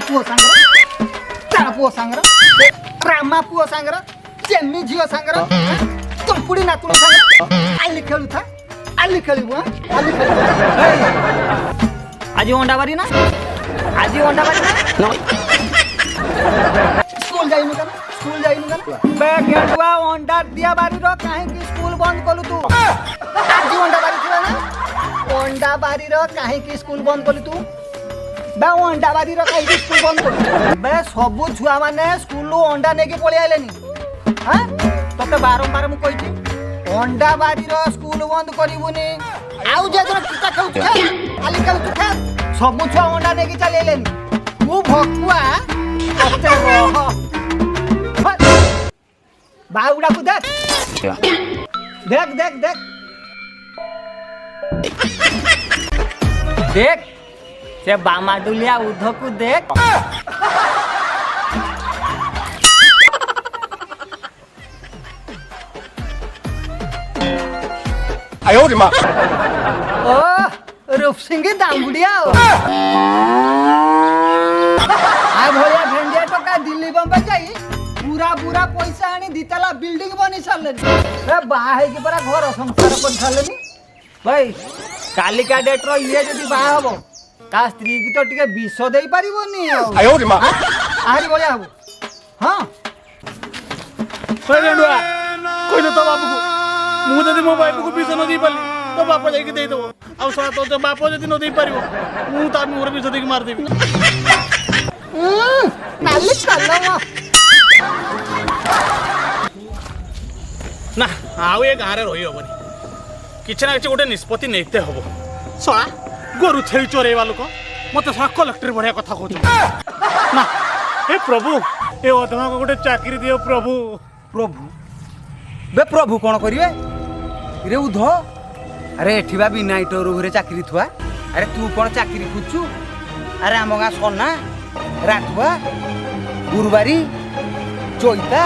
पुओ सांगर रामा पुओ सांगर चेन्नी झील सांगर चंपुड़ी नातुणी सांगर आली खेलु था आली खेलु आज अंडा बारी ना स्कूल जाइनु का बे गेंडुआ अंडा दिया बारी रो काहे की स्कूल बंद कलु तू आज अंडा बारी थिला ना अंडा बारी रो काहे की स्कूल बंद कलु तू बे अंडा बारी रो काहे की स्कूल बंद कलु बे सब छुआ माने स्कूल लो अंडा नेके पळि आइलेनी हां तते बारंबार मु कहिची अंडा बारी रो स्कूल बंद करिवुनी आउ जे जन टिका खाउ तू खाली खाउ तू खा सब छुआ अंडा नेके चली आइलेनी तू भकुआ तते रह बाउडा को देख देख से बामा डुलिया उधो को देख आयो रे मां ओ रूप सिंह दांगुड़िया आ भलिया भेंडिया टका दिल्ली बम्बई जाई पूरा पैसा आनी दिताला बिल्डिंग बनी सारलेनी ए बाहा है कि पूरा घर संसार कर सारलेनी भाई कालिका डेट रो ये जदी बाहा हबो का स्त्री की तो टिके विष देई परिबोनी आयो रे मां आरी बोलिया हबो हां गेंडुआ कोई तो बापू को मु जदी मो बापू को विष न दी पाली तो बापा जाई के देई दबो आ सो तो बापा जदी न देई परिबो मु ता मोर विष देई के मार देबी नाली कल्लो ना आउ ए गाँव रही हेनी किसी ना कि गोटे निष्पत्ति नहीं हम शला गोरु छेली चोरेवा लोक मत शला कलेक्टर बढ़िया कथा कहूँ ना ए प्रभु ए अधमा को गोटे चाकरी दियो प्रभु प्रभु बे प्रभु कौन करिवे रे उध अरे एठिबा बिना इटोर घरे चाकरी थुआ अरे तू कौन चाकरी खुजु अरे आम गाँ सोना राठुआ गुरुबारी चोईता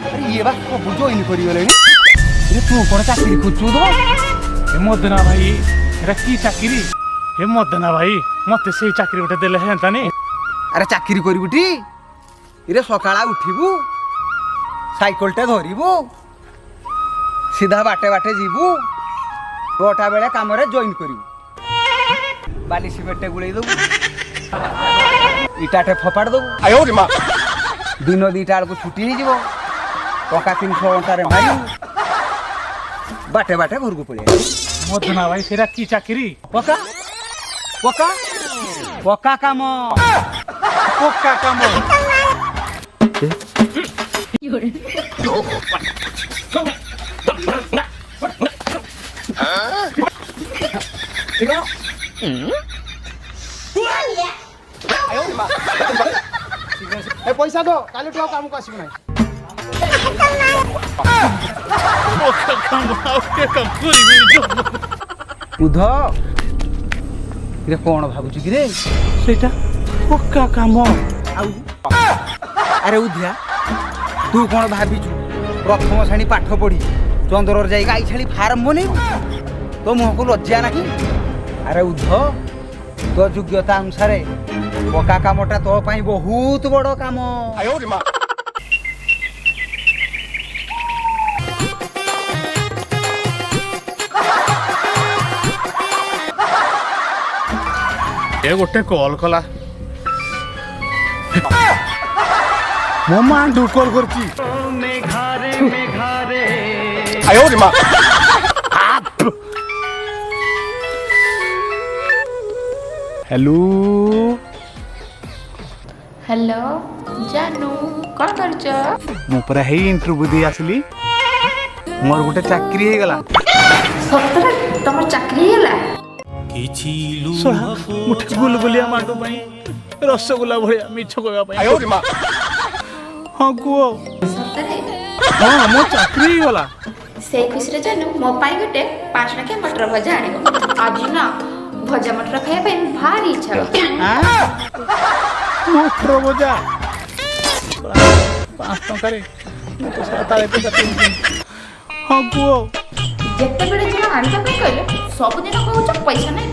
अरे ये बात सब जॉइन करिगले रे तू कौन चाकरी खुजु दो हे मदना भाई एरा की चाकरी हे मदना भाई मत से चाकरी गोटे देले हेंता नहीं अरे चाकरी करिबुटी रे सकाळा उठिबु साइकलटा धरिबु सीधा बाटे बाटे जीबु गोटा बेले काम रे जॉइन करिबु बाली सिमेंट गुळै दबु इटाटे फपाड़ दबु आयो रे मां दिन दीटा को छुट्टी हो जीवो टका 300 टंका मारी बाटे बाटे घर को पड़े मदना भाई सेरा की चाकरी पका पका पका काम पैसा दो काली तो काम को आसीब ना उध रे कौन भाबुची कि रे सेटा पक्का काम अरे उधिया तू कौन भाबिचु प्रथम श्रेणी पाठ पढ़ी चंद्र जाई गाई छेली फार्म बने तो मुह को लज्जा नहीं अरे उध तो योग्यता अनुसार पक्का कामटा तो पाई बहुत बड़ काम आयो रे मां ए गोटे कॉल कला मो मां दु कॉल करची मेघारे आयो रे मां हेलो हेलो जानू कौन करछ मो परा हे इंटरव्यू दे आसली मोर गोटे चाकरी हे गला सतरे तमर चाकरी होला मुठे गुलगुलिया माटो पाई रसगुल्ला भलिया मिछ कहबा पाई आयो रे मां हां कुओ सतरे हां मो चाकरी होला से खुशी रे जानू मो पाई गोटे 5 टका मटर भजा आनिबो आज ना भजा मटर खाया पे भारी इच्छा मटर भजा 5 टका रे तो साताले पे हां कुओ जेते बड़े जे आनिबा को कहले सब दिन कहउछ पैसा नहीं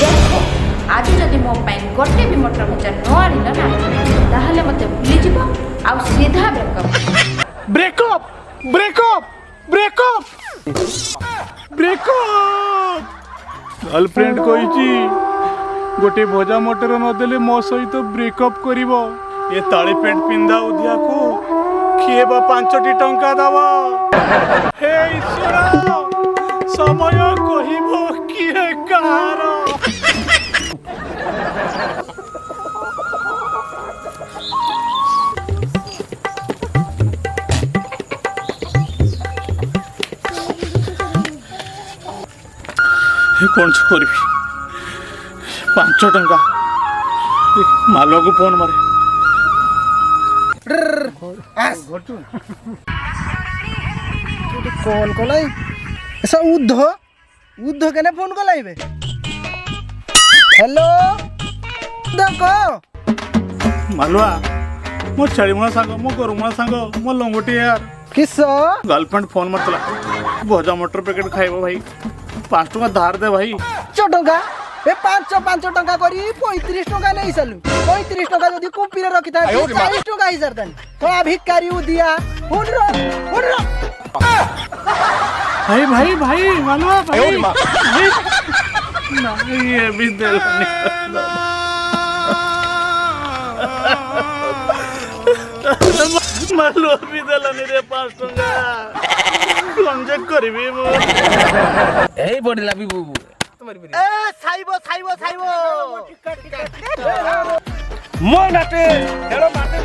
देखो आज जदी मो पाई गोटे भी मटर भजा न आनिल ना ताहले मते भूली जीव आउ सीधा breakup breakup breakup breakup breakup girlfriend कही गोटे भजा मटर नदेले मो सहित ब्रेकअप करिवो ये ताली पेंट पिंधा उधिया को किए बा 5टी टंका दवा हे ईश्वर समय कहिबो किए कार कौन करी 5 टंका मालो को फोन मारे कॉल कलाई ऐसा उद्ध केने फोन कलाइबे हेलो देखो मालुआ मो छाड़ीमुणा सांग मो गरुमुणा सांग मो लंगोटी यार किस गर्लफ्रेंड फोन मारतला भजा मटर पैकेट खाइबो भाई 5 टंका धार दे भाई 5 टंका ए 5 टंका करी 35 टंका नहीं सालू 35 टंका जदी कुपी रे रखी था 40 टंका ही सरदन थोड़ा भिखारी उदिया हुन रो भाई भाई भाई मालुआ भाई भाई नहीं ये भी दिल मालुआ भी दिल नहीं रे 5 टंका लंजे करबी मो এই বড়িলা বিবু ए साइबो মো নাটে হেড়ো মারতে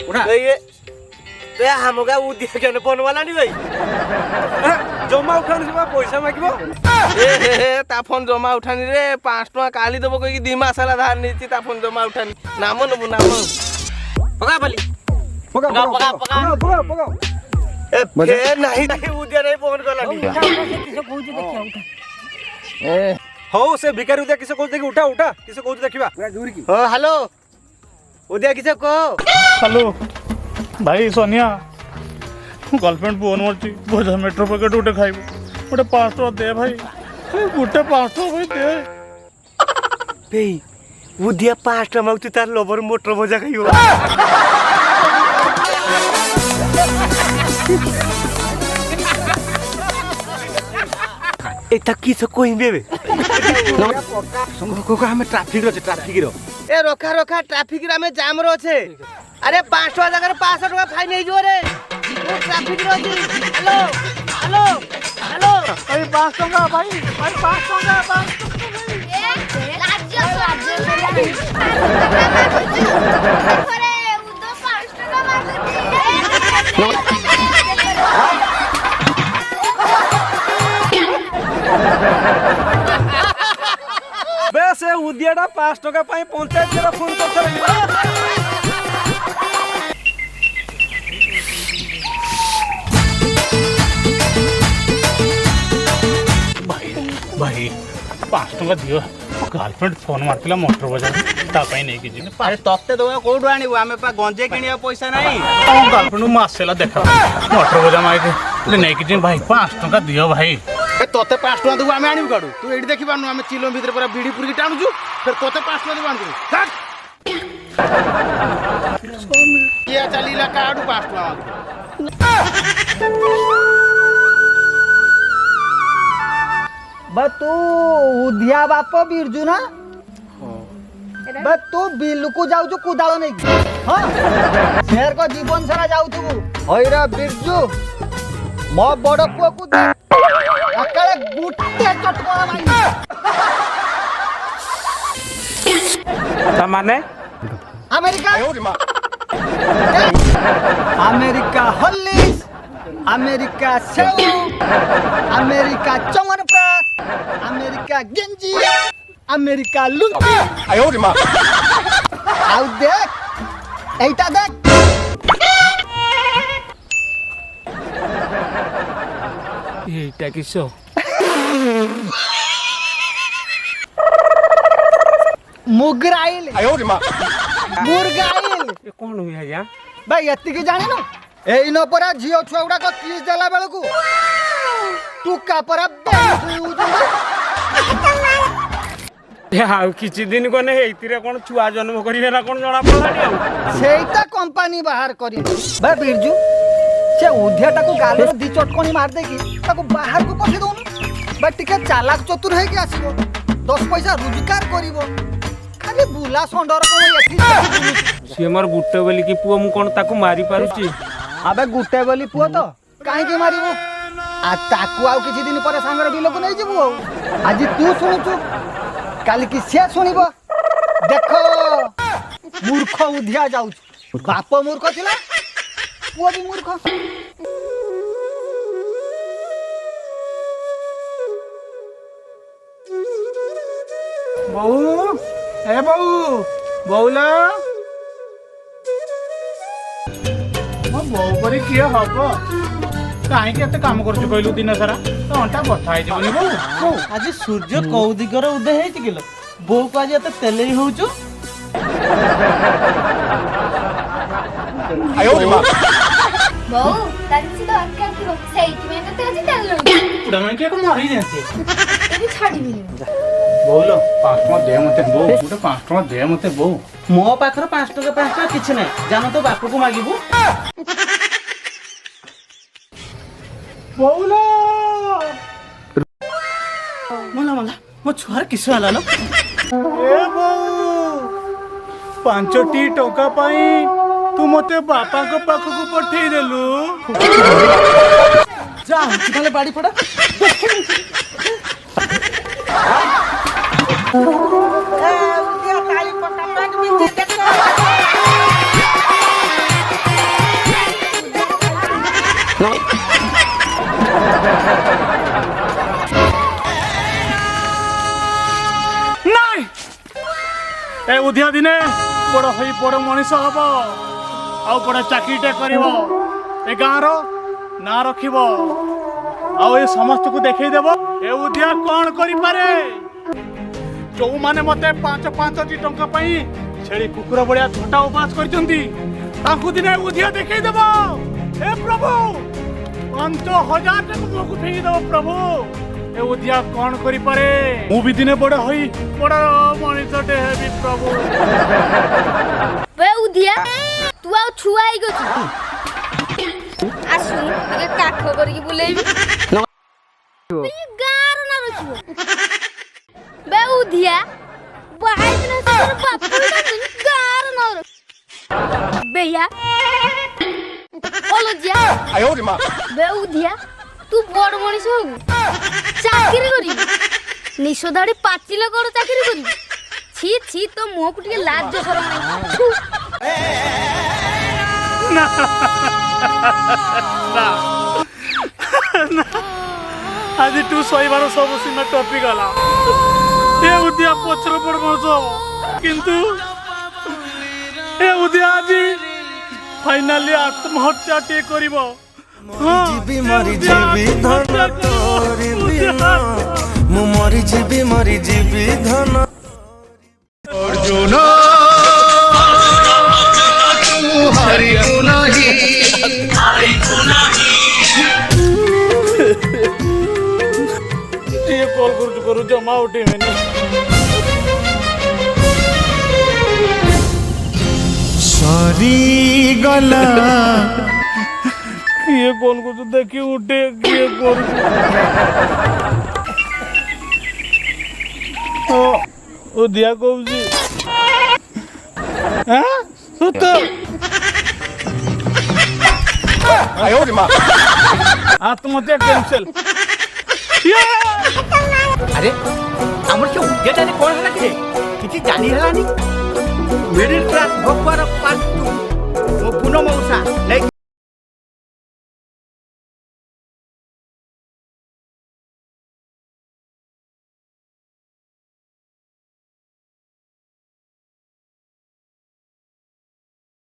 उठा ते हमगा उदिया केने फोन वाला नहीं भाई জমা উঠানি জমা পয়সা মাগিব ए ता फोन जमा उठानी रे 5 टका काली देबो कहि 2 मास वाला धार नीति ता फोन जमा उठानी नाम नबु नाम पका भली पका ए फे नहीं उदिया नहीं फोन कला ए हो से भिखारी उदे किसे कोच देखि उठा उठा किसे कोच देखिबा ओ हेलो उदिया किसे को हेलो भाई सोनिया गर्लफ्रेंड फोन मारची भजा मेट्रो पैकेट उठे खाइबो गोटे 5 टका दे भाई गोटे 5 टका भाई दे बे उदिया 5 टका मागती तार लबर मोटर भजा खाइबो एता किसे कोइ बेबे को हमें ट्रैफिक रो ए रोखा ट्रैफिक रे में जाम रो छे अरे 5 टका जगह 500 टका फाइन हे जो रे ट्रैफिक रो छी हेलो भाई 5 टका भाई 5 टका बे से उदियाडा 5 टका पाई पंचायत के फोन करथले भाई 5 टका दियो गर्लफ्रेंड फोन मारतिला मोटर बाजार ता पई नहीं कि अरे तत्ते दो कोडु आनिबो हमें पा गंजे किनिया पैसा नहीं गर्लफ्रेंड मासेला देखा मोटर बाजार माइके नहीं कि भाई 5 टका दियो भाई ए तोते 5 टका दउ हमें आनिबो काडू तू एडी देखि बानु हमें चिलो भीतर पूरा बीड़ी पुरी टाणुजु फिर तोते 5 टका दउ आनिबो हट ये चलीला काडू 5 टका बा तू उधिया बाप बिरजू ना बा तू बिलुकु जाउछु कुदाଳ नहीं हां शेर को जीवन सारा जाउछु होइरा बिरजू मो बड़ पुआ को दे अकले गुट्टे चटकोला माई ता माने अमेरिका अमेरिका हल्लीस America save America Chyawanprash America गेंजी अमेरिका लुंगी आउ देख एटा देख এইটা কিসো मुगराइल ମୁର୍ଗାଇଲ ଏ କ'ଣ ହୁଏ ଆଜ୍ଞା? ଭାଇ ଏତିକି ଜାଣିନୁ ଏଇ ନ ପରା ଝିଅ ଛୁଆ ଗୁଡାକ କିସ୍ ଦେଲା ବେଳକୁ ଟୁକା ପରା ଆଉ କିଛି ଦିନ ଗଲେ ଏଇଥିରେ କ'ଣ ଛୁଆ ଜନ୍ମ କରିବେ ନା କ'ଣ ଜଣା ପଡ଼ିଲାନି ଆଉ। ସେଇଟା କମ୍ପାନୀ ବାହାର କରି ବା ବିରଜୁ ସେ ଉଧିଆଟାକୁ ଗାଲରେ ଦି ଚଟକଣି ମାରି ଦେଇକି ତାକୁ ବାହାରକୁ ପଠେଇ ଦଉନୁ ବା ଟିକେ ଚାଲାକ ଚତୁର ହେଇକି ଆସିବ 10 ପଇସା ରୋଜଗାର କରିବ ଖାଲି ବୁଲା ଷଣ୍ଢର କ'ଣ ଏଠି ସିଏ ମୋର ଗୋଟେ ବୋଲିକି ପୁଅ ମୁଁ କ'ଣ ତାକୁ ମାରି ପାରୁଛି? ଆବେ ଗୋଟେ ବୋଲି ପୁଅ ତ କାହିଁକି ମାରିବୁ ଆଉ ତାକୁ ଆଉ କିଛି ଦିନ ପରେ ସାଙ୍ଗରେ ବିଲକୁ ନେଇଯିବୁ ଆଉ ଆଜି ତୁ ଶୁଣୁଛୁ କାଲିକି ସିଏ ଶୁଣିବ ଦେଖ ମୂର୍ଖ ଉଧିଆ ଯାଉଛି ବାପ ମୂର୍ଖ ଥିଲା ପୁଅ ବି ମୂର୍ଖ ବୋଉ ଏ ବୋଉ ବୋଉଲା ମୋ ବୋଉ ପରି କିଏ ହବ କାହିଁକି ଏତେ କାମ କରୁଛୁ କହିଲୁ ଦିନ ସାରା ତ ଅଣ୍ଟା ବଥା ହେଇଯିବନି ବୋଉ ଆଜି ସୂର୍ଯ୍ୟ କୋଉ ଦିଗରେ ଉଦୟ ହେଇଛି କିଲୋ ବୋଉକୁ ଆଜି ଏତେ ତେଲେଇ ହଉଛୁ ବୋଉ ତାର କିଛି ଦରକାର ଥିବ ସେଇଥିପାଇଁ ତତେ ଆଜି ତେଲ ଲଗେଇଛି ଉଡ଼ାମଣି କିଏ କ'ଣ ମରି ଯାଆନ୍ତି ଏବେ ଛାଡ଼ିବିନି ବୋଉଲ 5 ଟଙ୍କା ଦେ ମତେ ବୋଉ ଗୋଟେ 5 ଟଙ୍କା ଦେ ମତେ ବୋଉ ମୋ ପାଖରେ 5 ଟଙ୍କା କିଛି ନାହିଁ ଜାନ ତୋ ବାପକୁ ମାଗିବୁ ବୋଉଲ ମଲା ମଲା ମୋ ଛୁଆର କିସ ହେଲା ଲୋ ଏ ବୋଉ 5ଟି ଟଙ୍କା ପାଇଁ ତୁ ମତେ ବାପାଙ୍କ ପାଖକୁ ପଠେଇ ଦେଲୁ ଯା ତାହେଲେ ବାଡ଼ି ପଡ଼ା ନାଇଁ ଏ ଉଧିଆ ଦିନେ ବଡ଼ ହୋଇ ବଡ଼ ମଣିଷ ହବ ଆଉ ବଡ଼ ଚାକିରିଟେ କରିବ ଏ ଗାଁର ନାଁ ରଖିବ ଆଉ ଏ ସମସ୍ତଙ୍କୁ ଦେଖେଇ ଦେବ ଏ ଉଧିଆ କ'ଣ କରିପାରେ ଯୋଉମାନେ ମତେ 5-5ଟି ଟଙ୍କା ପାଇଁ ଛେଳି କୁକୁର ଭଳିଆ ଥଟା ଉପାସ କରିଛନ୍ତି ତାଙ୍କୁ ଦିନେ ଉଧିଆ ଦେଖେଇ ଦେବ ଏ ପ୍ରଭୁ 5,000 ଟାକୁ ମୁହଁକୁ ଫିଙ୍ଗି ଦେବ ପ୍ରଭୁ ଏ ଉଧିଆ କ'ଣ କରିପାରେ ମୁଁ ବି ଦିନେ ବଡ଼ ହୋଇ ବଡ଼ ମଣିଷଟେ ହେବି ପ୍ରଭୁ ବେ ଉଧିଆ ତୁ ଆଉ ଛୁଆ ହେଇଗଛୁ ଆସୁନୁ ଟିକେ କାଠ କରିକି ବୁଲେଇବି ଏ ଗାଁର ନା ରଖିବ ବେ ଉଧିଆ ବାହାଇ ଦିନ ତୋର ବାପ ଗାଁର ନା ରଖ ବେୟା ଓଲଜିଆ ବେ ଉଧିଆ ତୁ ବଡ଼ ମଣିଷ ହବୁ ଚାକିରି କରିବୁ ନିଶ ଧାଡ଼ି ପାଚିଲେ କଣ ଚାକିରି କରିବୁ छी छी तो मुंह को ଟିକେ ଲାଜ ଶରମ ନାହିଁ ଆଜି ତୁ ଶୋଇବାର ସବୁ ସୀମା ଟପି ଗଲା ଏ ଉଦିଆ ପଛର ପଡ଼ ମଣିଷ ହବ କିନ୍ତୁ ଏ ଉଦିଆ ଆଜି ଫାଇନାଲି ଆତ୍ମହତ୍ୟା ଟିଏ କରିବ ମୁଁ ମରିଯିବି ଧନ ଅର୍ଜୁନ ହାରିକୁ ନାହିଁ କିଏ କଲ୍ କରୁ ଜମା ଉଠେଇବେନି ସରିଗଲା କିଏ କଲ୍ କରୁଛୁ ଦେଖି ଉଠେ କିଏ କରୁଛୁ ଉଦିଆ କହୁଛି ସତ ଆତ୍ମହତ୍ୟା କ୍ୟାନ୍ସେଲ আরে আমার সে উদ্যাটারে কোন হলা কি কিছু জানি হেলানি মিডল ক্লাস ভগবান পার্ট 2 মো পুনো মৌসা লাইক